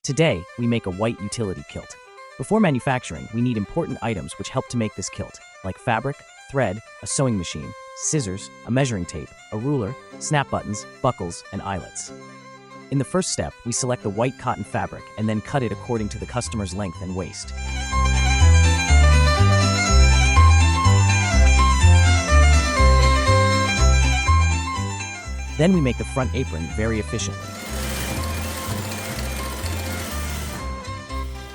Today, we make a white utility kilt. Before manufacturing, we need important items which help to make this kilt, like fabric, thread, a sewing machine, scissors, a measuring tape, a ruler, snap buttons, buckles, and eyelets. In the first step, we select the white cotton fabric and then cut it according to the customer's length and waist. Then we make the front apron very efficiently.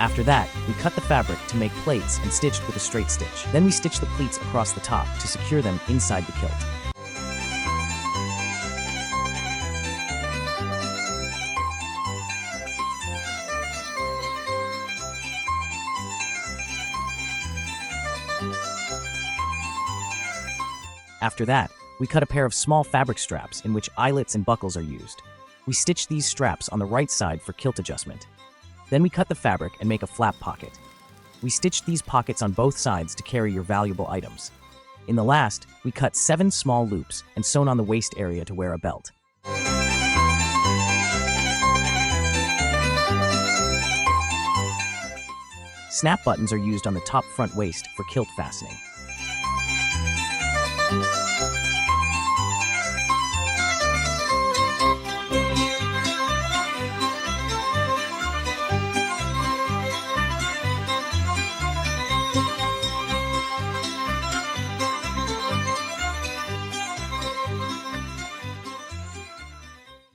After that, we cut the fabric to make plaits and stitched with a straight stitch. Then we stitch the pleats across the top to secure them inside the kilt. After that, we cut a pair of small fabric straps in which eyelets and buckles are used. We stitch these straps on the right side for kilt adjustment. Then we cut the fabric and make a flap pocket. We stitch these pockets on both sides to carry your valuable items. In the last, we cut 7 small loops and sewn on the waist area to wear a belt. Snap buttons are used on the top front waist for kilt fastening.